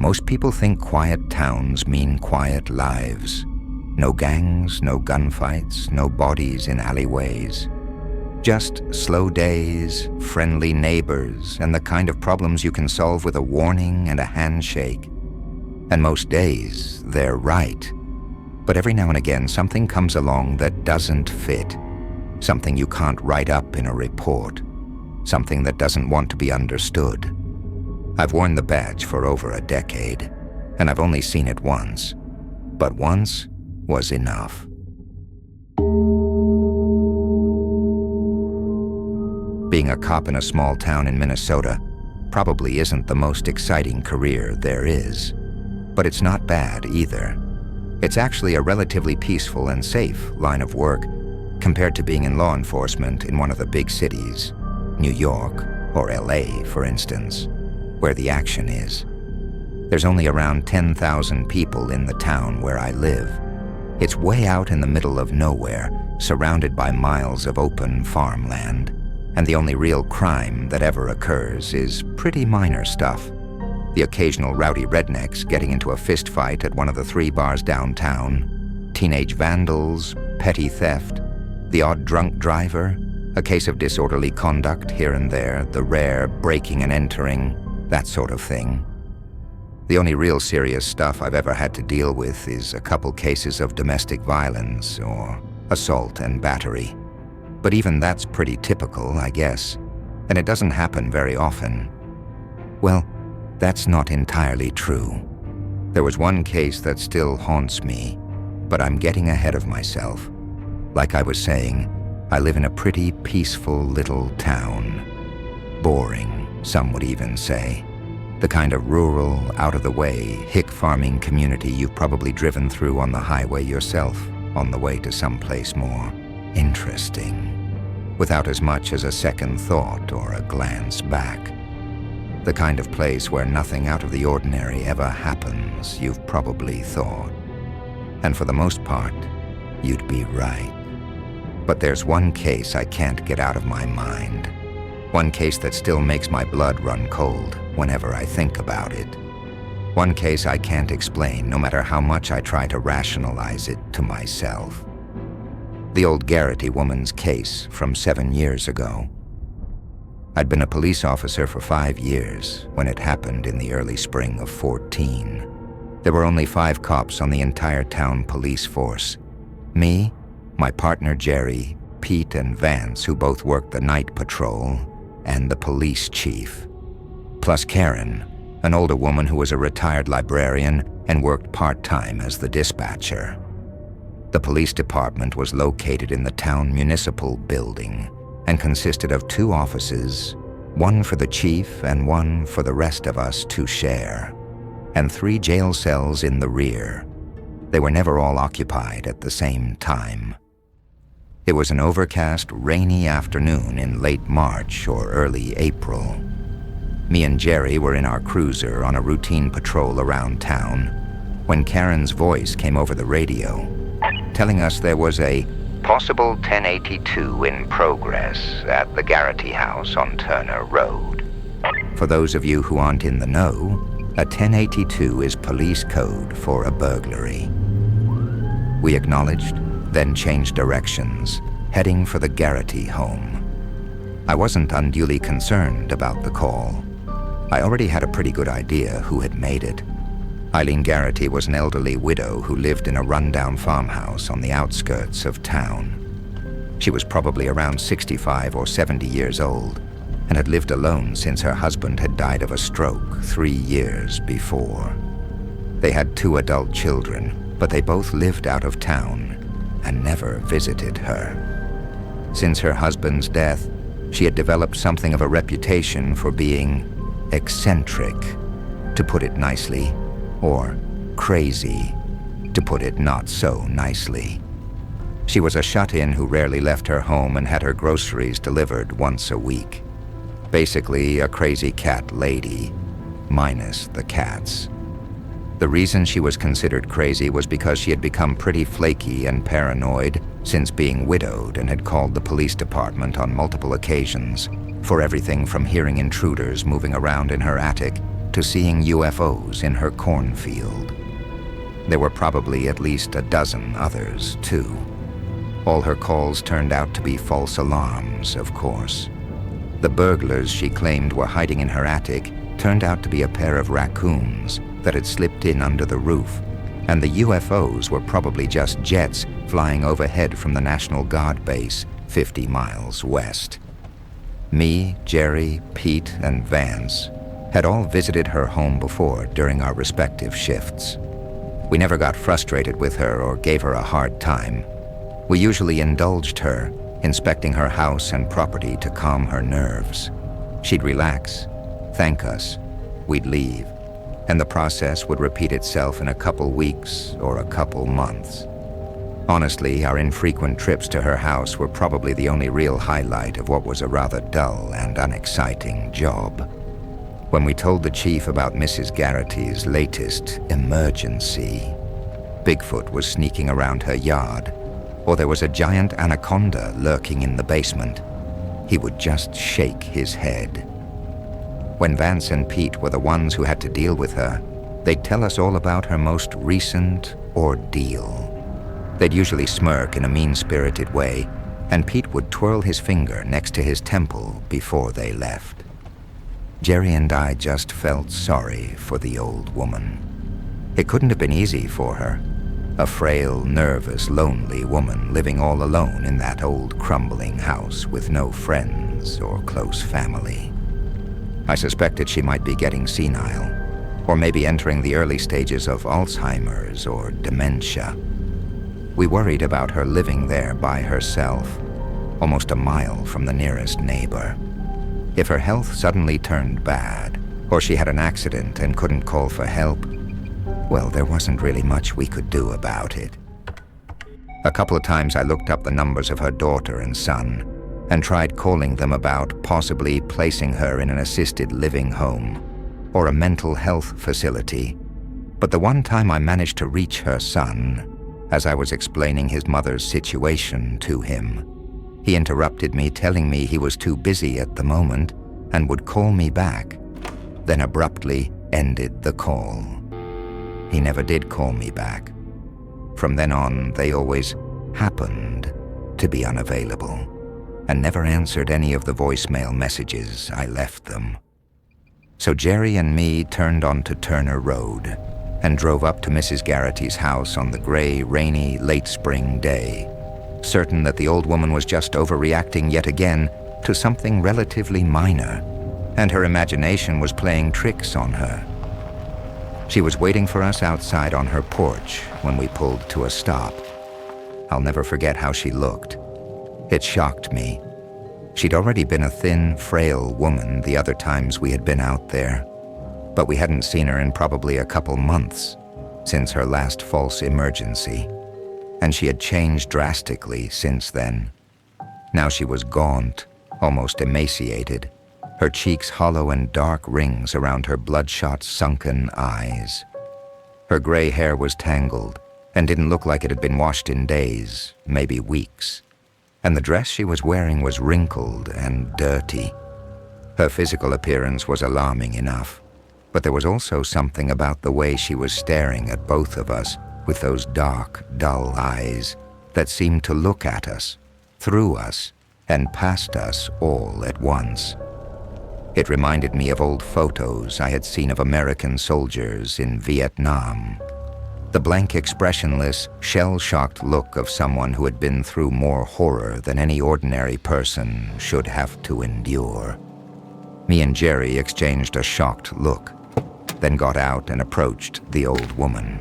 Most people think quiet towns mean quiet lives. No gangs, no gunfights, no bodies in alleyways. Just slow days, friendly neighbors, and the kind of problems you can solve with a warning and a handshake. And most days, they're right. But every now and again, something comes along that doesn't fit. Something you can't write up in a report. Something that doesn't want to be understood. I've worn the badge for over a decade, and I've only seen it once. But once was enough. Being a cop in a small town in Minnesota probably isn't the most exciting career there is, but it's not bad either. It's actually a relatively peaceful and safe line of work compared to being in law enforcement in one of the big cities, New York or LA, for instance, where the action is. There's only around 10,000 people in the town where I live. It's way out in the middle of nowhere, surrounded by miles of open farmland. And the only real crime that ever occurs is pretty minor stuff. The occasional rowdy rednecks getting into a fist fight at one of the 3 bars downtown, teenage vandals, petty theft, the odd drunk driver, a case of disorderly conduct here and there, the rare breaking and entering, that sort of thing. The only real serious stuff I've ever had to deal with is a couple cases of domestic violence or assault and battery. But even that's pretty typical, I guess, and it doesn't happen very often. Well, that's not entirely true. There was one case that still haunts me, but I'm getting ahead of myself. Like I was saying, I live in a pretty peaceful little town. Boring, some would even say. The kind of rural, out-of-the-way, hick farming community you've probably driven through on the highway yourself, on the way to someplace more interesting, without as much as a second thought or a glance back. The kind of place where nothing out of the ordinary ever happens, you've probably thought. And for the most part, you'd be right. But there's one case I can't get out of my mind. One case that still makes my blood run cold whenever I think about it. One case I can't explain, no matter how much I try to rationalize it to myself. The old Garity woman's case from 7 years ago. I'd been a police officer for 5 years when it happened in the early spring of 14. There were only 5 cops on the entire town police force. Me, my partner Jerry, Pete and Vance, who both worked the night patrol, and the police chief. Plus Karen, an older woman who was a retired librarian and worked part-time as the dispatcher. The police department was located in the town municipal building and consisted of 2 offices, one for the chief and one for the rest of us to share, and 3 jail cells in the rear. They were never all occupied at the same time. It was an overcast, rainy afternoon in late March or early April. Me and Jerry were in our cruiser on a routine patrol around town when Karen's voice came over the radio, telling us there was a possible 1082 in progress at the Garity house on Turner Road. For those of you who aren't in the know, a 1082 is police code for a burglary. We acknowledged, then changed directions, heading for the Garity home. I wasn't unduly concerned about the call. I already had a pretty good idea who had made it. Eileen Garity was an elderly widow who lived in a rundown farmhouse on the outskirts of town. She was probably around 65 or 70 years old and had lived alone since her husband had died of a stroke 3 years before. They had 2 adult children, but they both lived out of town and never visited her. Since her husband's death, she had developed something of a reputation for being eccentric, to put it nicely, or crazy, to put it not so nicely. She was a shut-in who rarely left her home and had her groceries delivered once a week. Basically, a crazy cat lady, minus the cats. The reason she was considered crazy was because she had become pretty flaky and paranoid since being widowed and had called the police department on multiple occasions for everything from hearing intruders moving around in her attic to to seeing UFOs in her cornfield. There were probably at least a dozen others, too. All her calls turned out to be false alarms, of course. The burglars she claimed were hiding in her attic turned out to be a pair of raccoons that had slipped in under the roof, and the UFOs were probably just jets flying overhead from the National Guard base 50 miles west. Me, Jerry, Pete, and Vance had all visited her home before during our respective shifts. We never got frustrated with her or gave her a hard time. We usually indulged her, inspecting her house and property to calm her nerves. She'd relax, thank us, we'd leave, and the process would repeat itself in a couple weeks or a couple months. Honestly, our infrequent trips to her house were probably the only real highlight of what was a rather dull and unexciting job. When we told the chief about Mrs. Garity's latest emergency, Bigfoot was sneaking around her yard, or there was a giant anaconda lurking in the basement, he would just shake his head. When Vance and Pete were the ones who had to deal with her, they'd tell us all about her most recent ordeal. They'd usually smirk in a mean-spirited way, and Pete would twirl his finger next to his temple before they left. Jerry and I just felt sorry for the old woman. It couldn't have been easy for her, a frail, nervous, lonely woman living all alone in that old crumbling house with no friends or close family. I suspected she might be getting senile, or maybe entering the early stages of Alzheimer's or dementia. We worried about her living there by herself, almost a mile from the nearest neighbor. If her health suddenly turned bad, or she had an accident and couldn't call for help, well, there wasn't really much we could do about it. A couple of times I looked up the numbers of her daughter and son, and tried calling them about possibly placing her in an assisted living home, or a mental health facility. But the one time I managed to reach her son, as I was explaining his mother's situation to him, he interrupted me, telling me he was too busy at the moment and would call me back, then abruptly ended the call. He never did call me back. From then on, they always happened to be unavailable and never answered any of the voicemail messages I left them. So Jerry and me turned onto Turner Road and drove up to Mrs. Garity's house on the gray, rainy, late spring day, certain that the old woman was just overreacting yet again to something relatively minor, and her imagination was playing tricks on her. She was waiting for us outside on her porch when we pulled to a stop. I'll never forget how she looked. It shocked me. She'd already been a thin, frail woman the other times we had been out there, but we hadn't seen her in probably a couple months since her last false emergency, and she had changed drastically since then. Now she was gaunt, almost emaciated, her cheeks hollow and dark rings around her bloodshot, sunken eyes. Her gray hair was tangled and didn't look like it had been washed in days, maybe weeks, and the dress she was wearing was wrinkled and dirty. Her physical appearance was alarming enough, but there was also something about the way she was staring at both of us with those dark, dull eyes that seemed to look at us, through us, and past us all at once. It reminded me of old photos I had seen of American soldiers in Vietnam. The blank, expressionless, shell-shocked look of someone who had been through more horror than any ordinary person should have to endure. Me and Jerry exchanged a shocked look, then got out and approached the old woman.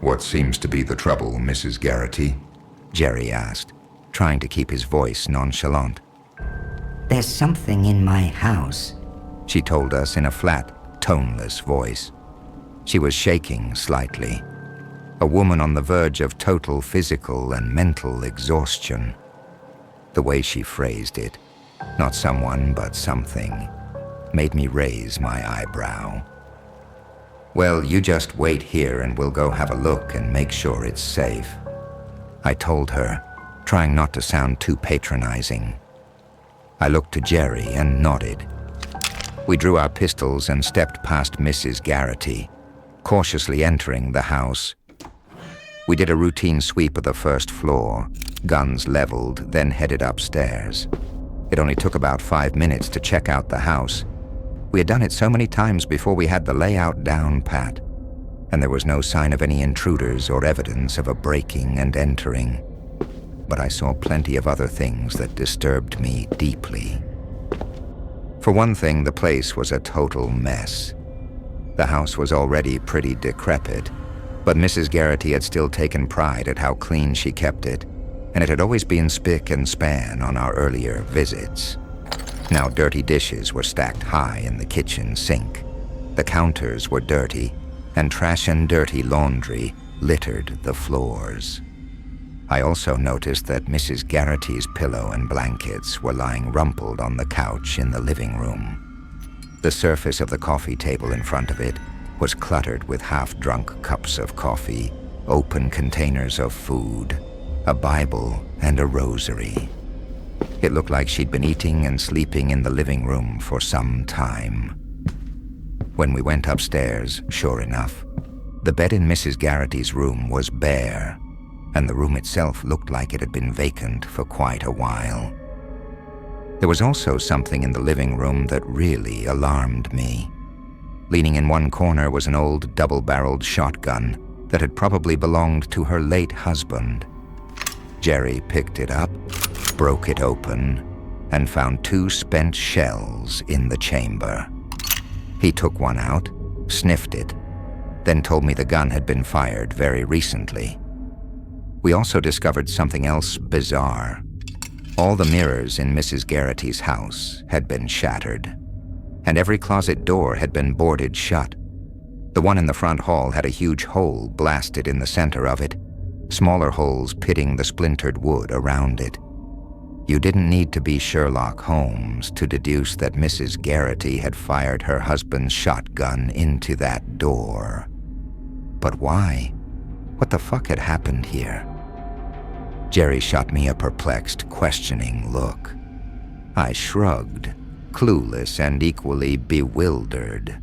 "What seems to be the trouble, Mrs. Garity?" Jerry asked, trying to keep his voice nonchalant. "There's something in my house," she told us in a flat, toneless voice. She was shaking slightly, a woman on the verge of total physical and mental exhaustion. The way she phrased it, not someone but something, made me raise my eyebrow. "Well, you just wait here and we'll go have a look and make sure it's safe," I told her, trying not to sound too patronizing. I looked to Jerry and nodded. We drew our pistols and stepped past Mrs. Garity, cautiously entering the house. We did a routine sweep of the first floor, guns leveled, then headed upstairs. It only took about 5 minutes to check out the house. We had done it so many times before we had the layout down pat, and there was no sign of any intruders or evidence of a breaking and entering. But I saw plenty of other things that disturbed me deeply. For one thing, the place was a total mess. The house was already pretty decrepit, but Mrs. Garity had still taken pride at how clean she kept it, and it had always been spick and span on our earlier visits. Now dirty dishes were stacked high in the kitchen sink. The counters were dirty, and trash and dirty laundry littered the floors. I also noticed that Mrs. Garity's pillow and blankets were lying rumpled on the couch in the living room. The surface of the coffee table in front of it was cluttered with half-drunk cups of coffee, open containers of food, a Bible, and a rosary. It looked like she'd been eating and sleeping in the living room for some time. When we went upstairs, sure enough, the bed in Mrs. Garity's room was bare, and the room itself looked like it had been vacant for quite a while. There was also something in the living room that really alarmed me. Leaning in one corner was an old double-barreled shotgun that had probably belonged to her late husband. Jerry picked it up, broke it open, and found 2 spent shells in the chamber. He took one out, sniffed it, then told me the gun had been fired very recently. We also discovered something else bizarre. All the mirrors in Mrs. Garity's house had been shattered, and every closet door had been boarded shut. The one in the front hall had a huge hole blasted in the center of it, smaller holes pitting the splintered wood around it. You didn't need to be Sherlock Holmes to deduce that Mrs. Garity had fired her husband's shotgun into that door. But why? What the fuck had happened here? Jerry shot me a perplexed, questioning look. I shrugged, clueless and equally bewildered.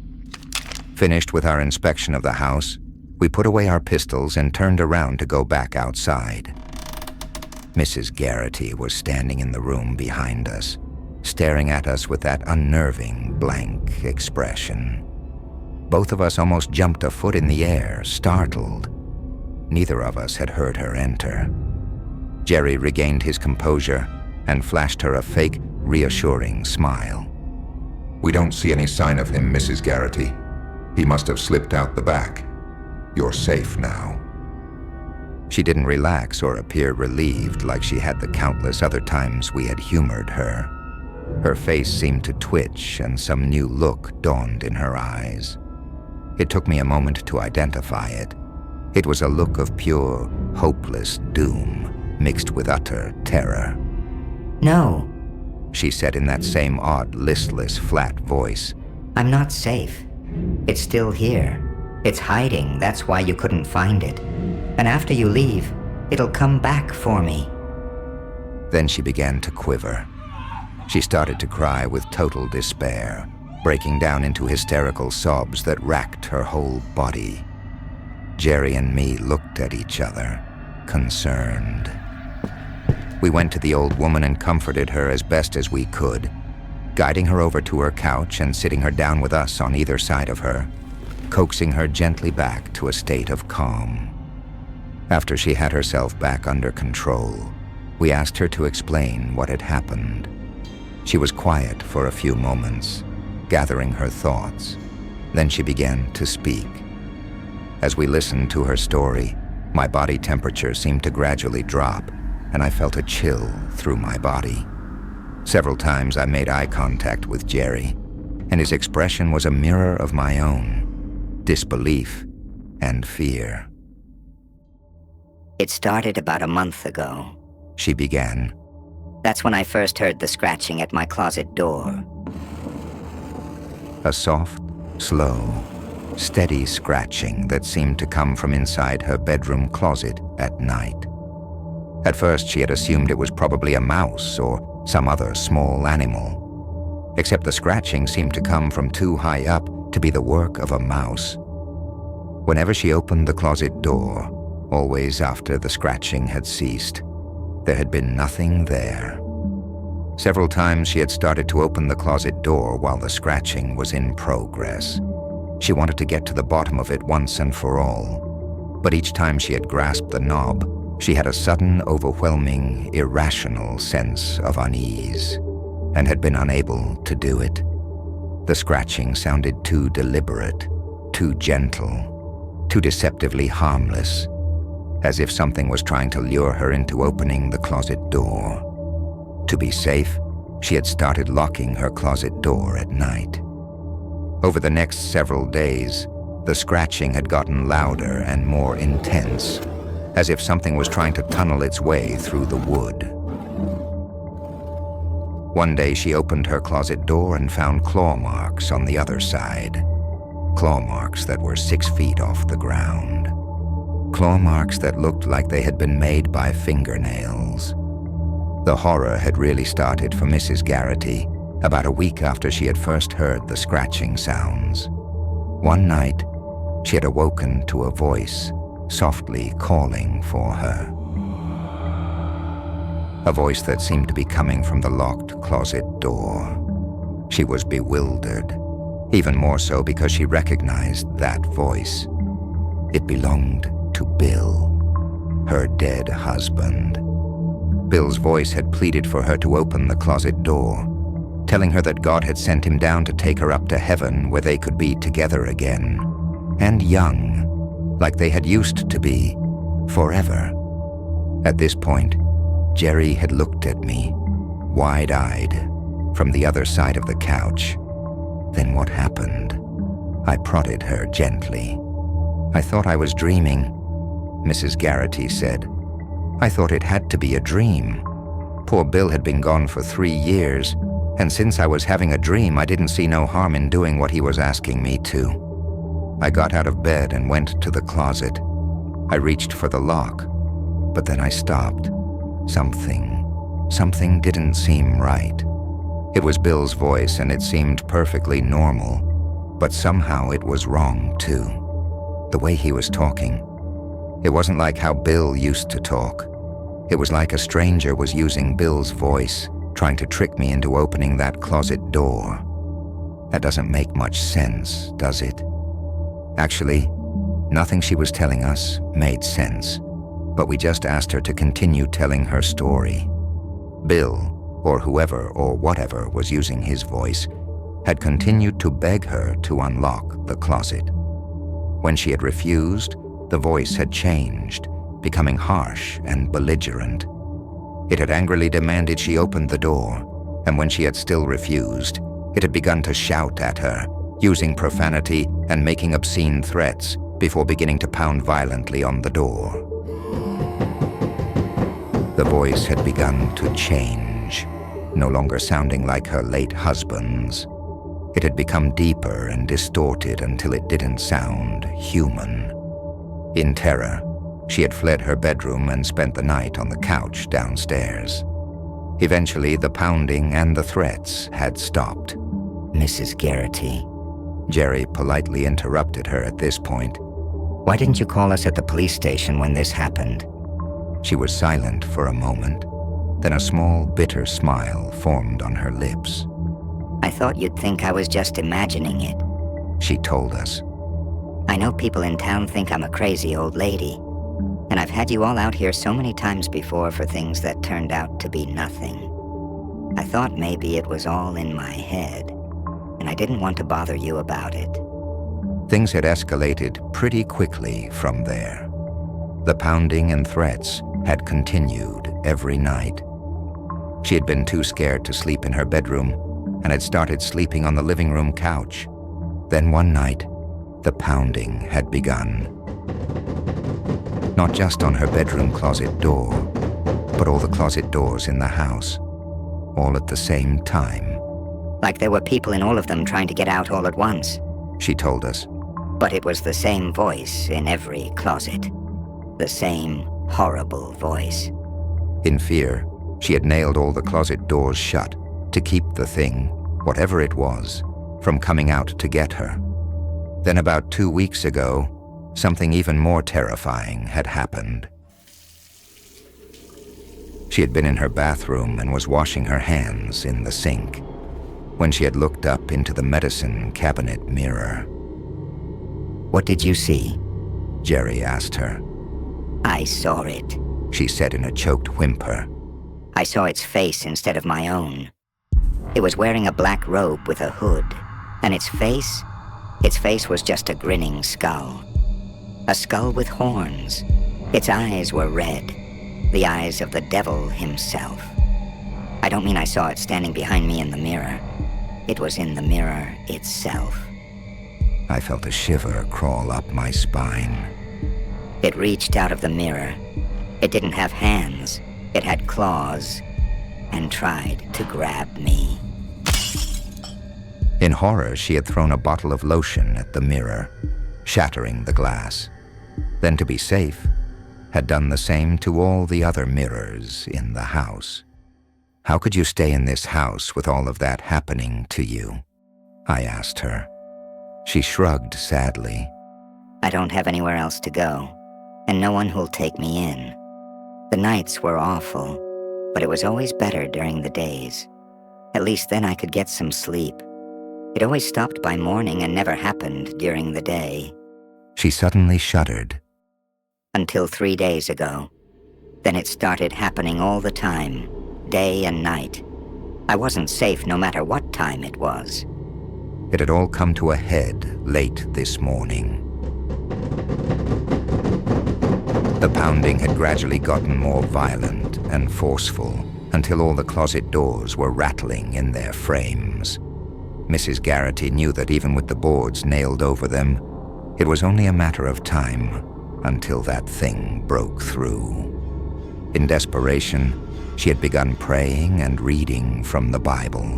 Finished with our inspection of the house, we put away our pistols and turned around to go back outside. Mrs. Garity was standing in the room behind us, staring at us with that unnerving, blank expression. Both of us almost jumped a foot in the air, startled. Neither of us had heard her enter. Jerry regained his composure and flashed her a fake, reassuring smile. We don't see any sign of him, Mrs. Garity. He must have slipped out the back. You're safe now. She didn't relax or appear relieved like she had the countless other times we had humored her. Her face seemed to twitch and some new look dawned in her eyes. It took me a moment to identify it. It was a look of pure, hopeless doom mixed with utter terror. No, She said in that same odd, listless, flat voice. I'm not safe. It's still here. It's hiding, that's why you couldn't find it. And after you leave, it'll come back for me. Then she began to quiver. She started to cry with total despair, breaking down into hysterical sobs that racked her whole body. Jerry and me looked at each other, concerned. We went to the old woman and comforted her as best as we could, guiding her over to her couch and sitting her down with us on either side of her, coaxing her gently back to a state of calm. After she had herself back under control, we asked her to explain what had happened. She was quiet for a few moments, gathering her thoughts. Then she began to speak. As we listened to her story, my body temperature seemed to gradually drop, and I felt a chill through my body. Several times I made eye contact with Jerry, and his expression was a mirror of my own, disbelief and fear. It started about a month ago. She began. That's when I first heard the scratching at my closet door. A soft, slow, steady scratching that seemed to come from inside her bedroom closet at night. At first she had assumed it was probably a mouse or some other small animal. except the scratching seemed to come from too high up to be the work of a mouse. Whenever she opened the closet door, always after the scratching had ceased, there had been nothing there. Several times she had started to open the closet door while the scratching was in progress. She wanted to get to the bottom of it once and for all, but each time she had grasped the knob, she had a sudden, overwhelming, irrational sense of unease, and had been unable to do it. The scratching sounded too deliberate, too gentle, too deceptively harmless, as if something was trying to lure her into opening the closet door. To be safe, she had started locking her closet door at night. Over the next several days, the scratching had gotten louder and more intense, as if something was trying to tunnel its way through the wood. One day she opened her closet door and found claw marks on the other side. Claw marks that were 6 feet off the ground. Claw marks that looked like they had been made by fingernails. The horror had really started for Mrs. Garity about a week after she had first heard the scratching sounds. One night, she had awoken to a voice softly calling for her. A voice that seemed to be coming from the locked closet door. She was bewildered, even more so because she recognized that voice. It belonged to Bill, her dead husband. Bill's voice had pleaded for her to open the closet door, telling her that God had sent him down to take her up to heaven where they could be together again, and young, like they had used to be, forever. At this point, Jerry had looked at me, wide-eyed, from the other side of the couch. Then what happened? I prodded her gently. "I thought I was dreaming," Mrs. Garity said. "I thought it had to be a dream. Poor Bill had been gone for 3 years, and since I was having a dream, I didn't see no harm in doing what he was asking me to." I got out of bed and went to the closet. I reached for the lock, but then I stopped. Something didn't seem right. It was Bill's voice and it seemed perfectly normal, but somehow it was wrong too. The way he was talking. It wasn't like how Bill used to talk. It was like a stranger was using Bill's voice, trying to trick me into opening that closet door. That doesn't make much sense, does it? Actually, nothing she was telling us made sense, but we just asked her to continue telling her story. Bill, or whoever or whatever was using his voice, had continued to beg her to unlock the closet. When she had refused, the voice had changed, becoming harsh and belligerent. It had angrily demanded she open the door, and when she had still refused, it had begun to shout at her, using profanity and making obscene threats before beginning to pound violently on the door. The voice had begun to change, no longer sounding like her late husband's. It had become deeper and distorted until it didn't sound human. In terror, she had fled her bedroom and spent the night on the couch downstairs. Eventually, the pounding and the threats had stopped. Mrs. Garity, Jerry politely interrupted her at this point. why didn't you call us at the police station when this happened? She was silent for a moment. Then a small, bitter smile formed on her lips. I thought you'd think I was just imagining it. She told us. I know people in town think I'm a crazy old lady, and I've had you all out here so many times before for things that turned out to be nothing. I thought maybe it was all in my head, and I didn't want to bother you about it. Things had escalated pretty quickly from there. The pounding and threats had continued every night. She had been too scared to sleep in her bedroom and had started sleeping on the living room couch. Then one night, the pounding had begun. Not just on her bedroom closet door, but all the closet doors in the house, all at the same time. Like there were people in all of them trying to get out all at once. She told us. But it was the same voice in every closet. The same horrible voice. In fear, she had nailed all the closet doors shut to keep the thing, whatever it was, from coming out to get her. Then about 2 weeks ago, something even more terrifying had happened. She had been in her bathroom and was washing her hands in the sink when she had looked up into the medicine cabinet mirror. What did you see? Jerry asked her. I saw it, She said in a choked whimper. I saw its face instead of my own. It was wearing a black robe with a hood, and its face was just a grinning skull. A skull with horns. Its eyes were red, the eyes of the devil himself. I don't mean I saw it standing behind me in the mirror. It was in the mirror itself. I felt a shiver crawl up my spine. It reached out of the mirror. It didn't have hands. It had claws, and tried to grab me. In horror, she had thrown a bottle of lotion at the mirror, shattering the glass. Then, to be safe, had done the same to all the other mirrors in the house. How could you stay in this house with all of that happening to you? I asked her. She shrugged sadly. I don't have anywhere else to go, and no one who'll take me in. The nights were awful, but it was always better during the days. At least then I could get some sleep. It always stopped by morning and never happened during the day. She suddenly shuddered. Until 3 days ago. Then it started happening all the time, day and night. I wasn't safe no matter what time it was. It had all come to a head late this morning. The pounding had gradually gotten more violent and forceful until all the closet doors were rattling in their frames. Mrs. Garity knew that even with the boards nailed over them, it was only a matter of time until that thing broke through. In desperation, she had begun praying and reading from the Bible,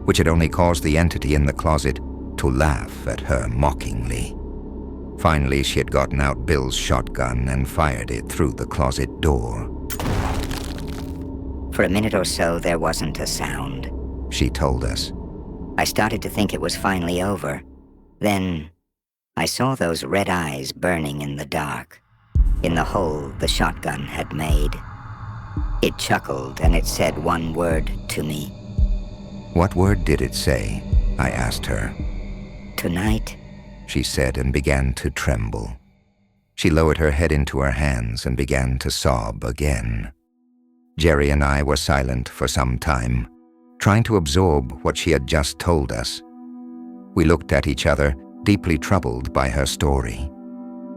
which had only caused the entity in the closet to laugh at her mockingly. Finally, she had gotten out Bill's shotgun and fired it through the closet door. For a minute or so, there wasn't a sound, she told us. I started to think it was finally over. Then, I saw those red eyes burning in the dark, in the hole the shotgun had made. It chuckled and it said one word to me. What word did it say? I asked her. Tonight, she said and began to tremble. She lowered her head into her hands and began to sob again. Jerry and I were silent for some time, trying to absorb what she had just told us. We looked at each other, deeply troubled by her story.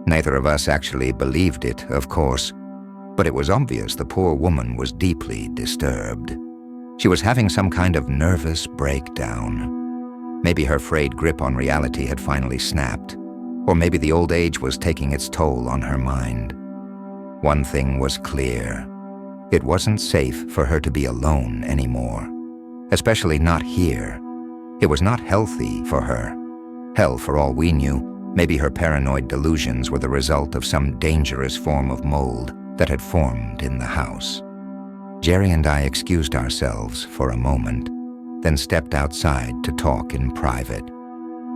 Neither of us actually believed it, of course, but it was obvious the poor woman was deeply disturbed. She was having some kind of nervous breakdown. Maybe her frayed grip on reality had finally snapped, or maybe the old age was taking its toll on her mind. One thing was clear. It wasn't safe for her to be alone anymore, especially not here. It was not healthy for her. Hell, for all we knew, maybe her paranoid delusions were the result of some dangerous form of mold that had formed in the house. Jerry and I excused ourselves for a moment, then stepped outside to talk in private.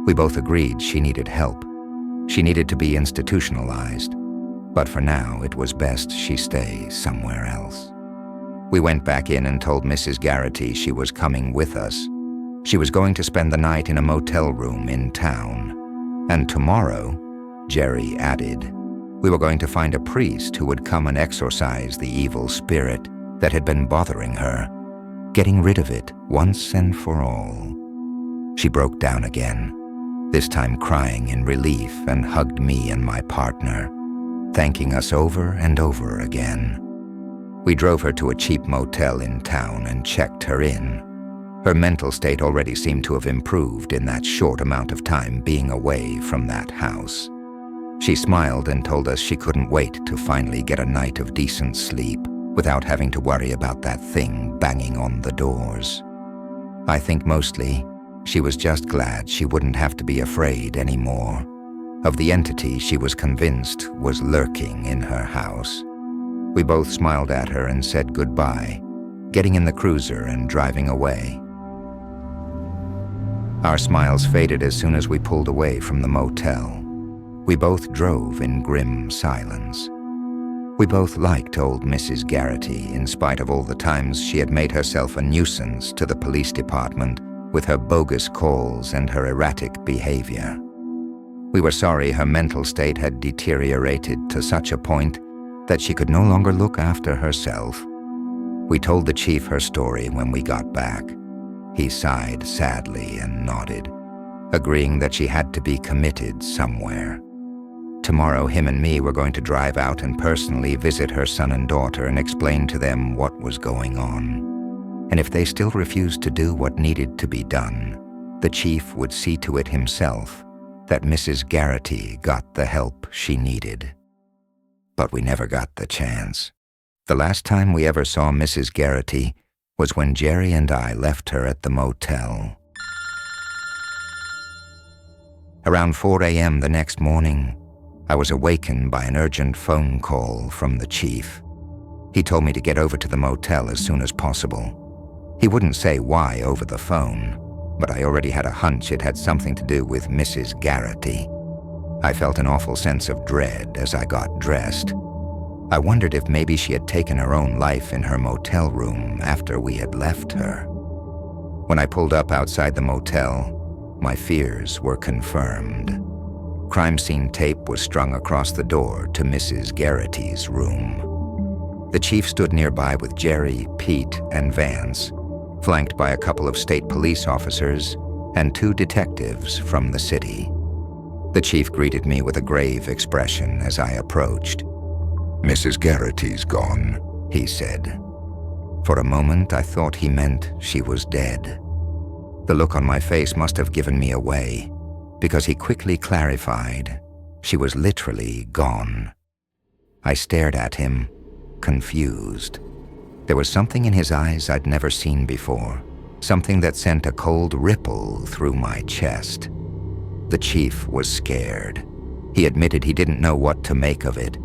We both agreed she needed help. She needed to be institutionalized, but for now it was best she stay somewhere else. We went back in and told Mrs. Garity she was coming with us. She was going to spend the night in a motel room in town. And tomorrow, Jerry added, we were going to find a priest who would come and exorcise the evil spirit that had been bothering her, getting rid of it once and for all. She broke down again, this time crying in relief, and hugged me and my partner, thanking us over and over again. We drove her to a cheap motel in town and checked her in. Her mental state already seemed to have improved in that short amount of time being away from that house. She smiled and told us she couldn't wait to finally get a night of decent sleep without having to worry about that thing banging on the doors. I think mostly she was just glad she wouldn't have to be afraid anymore of the entity she was convinced was lurking in her house. We both smiled at her and said goodbye, getting in the cruiser and driving away. Our smiles faded as soon as we pulled away from the motel. We both drove in grim silence. We both liked old Mrs. Garity, in spite of all the times she had made herself a nuisance to the police department with her bogus calls and her erratic behavior. We were sorry her mental state had deteriorated to such a point that she could no longer look after herself. We told the chief her story when we got back. He sighed sadly and nodded, agreeing that she had to be committed somewhere. Tomorrow, him and me were going to drive out and personally visit her son and daughter and explain to them what was going on. And if they still refused to do what needed to be done, the chief would see to it himself that Mrs. Garity got the help she needed. But we never got the chance. The last time we ever saw Mrs. Garity was when Jerry and I left her at the motel. Around 4 a.m. the next morning, I was awakened by an urgent phone call from the chief. He told me to get over to the motel as soon as possible. He wouldn't say why over the phone, but I already had a hunch it had something to do with Mrs. Garity. I felt an awful sense of dread as I got dressed. I wondered if maybe she had taken her own life in her motel room after we had left her. When I pulled up outside the motel, my fears were confirmed. Crime scene tape was strung across the door to Mrs. Garity's room. The chief stood nearby with Jerry, Pete, and Vance, flanked by a couple of state police officers and 2 detectives from the city. The chief greeted me with a grave expression as I approached. Mrs. Garity's gone, he said. For a moment, I thought he meant she was dead. The look on my face must have given me away, because he quickly clarified she was literally gone. I stared at him, confused. There was something in his eyes I'd never seen before, something that sent a cold ripple through my chest. The chief was scared. He admitted he didn't know what to make of it.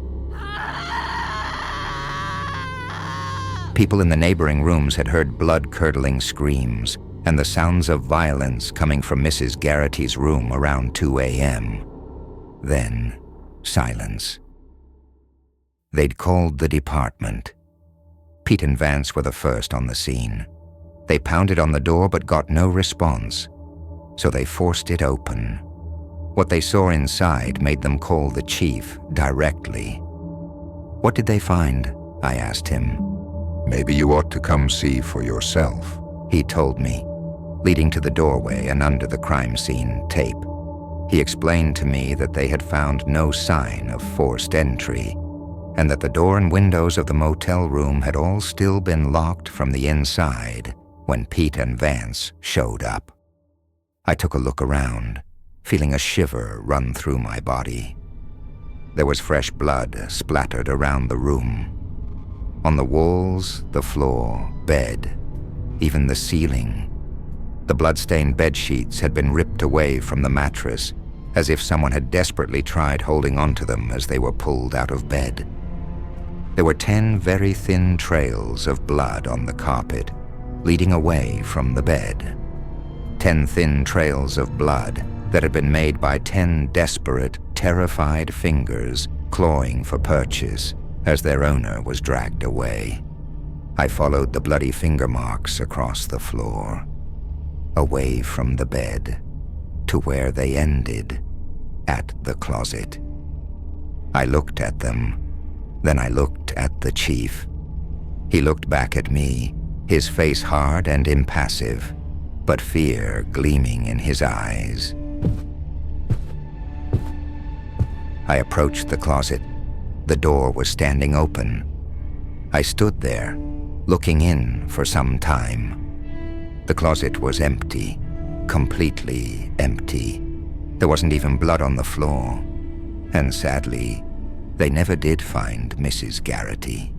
People in the neighboring rooms had heard blood-curdling screams and the sounds of violence coming from Mrs. Garity's room around 2 a.m. Then, silence. They'd called the department. Pete and Vance were the first on the scene. They pounded on the door but got no response, so they forced it open. What they saw inside made them call the chief directly. "What did they find?" I asked him. Maybe you ought to come see for yourself, he told me, leading to the doorway and under the crime scene tape. He explained to me that they had found no sign of forced entry, and that the door and windows of the motel room had all still been locked from the inside when Pete and Vance showed up. I took a look around, feeling a shiver run through my body. There was fresh blood splattered around the room. On the walls, the floor, bed, even the ceiling. The blood-stained bed sheets had been ripped away from the mattress, as if someone had desperately tried holding onto them as they were pulled out of bed. There were 10 very thin trails of blood on the carpet, leading away from the bed. 10 thin trails of blood that had been made by 10 desperate, terrified fingers clawing for purchase as their owner was dragged away. I followed the bloody finger marks across the floor, away from the bed, to where they ended, at the closet. I looked at them, then I looked at the chief. He looked back at me, his face hard and impassive, but fear gleaming in his eyes. I approached the closet. The door was standing open. I stood there, looking in for some time. The closet was empty, completely empty. There wasn't even blood on the floor. And sadly, they never did find Mrs. Garity.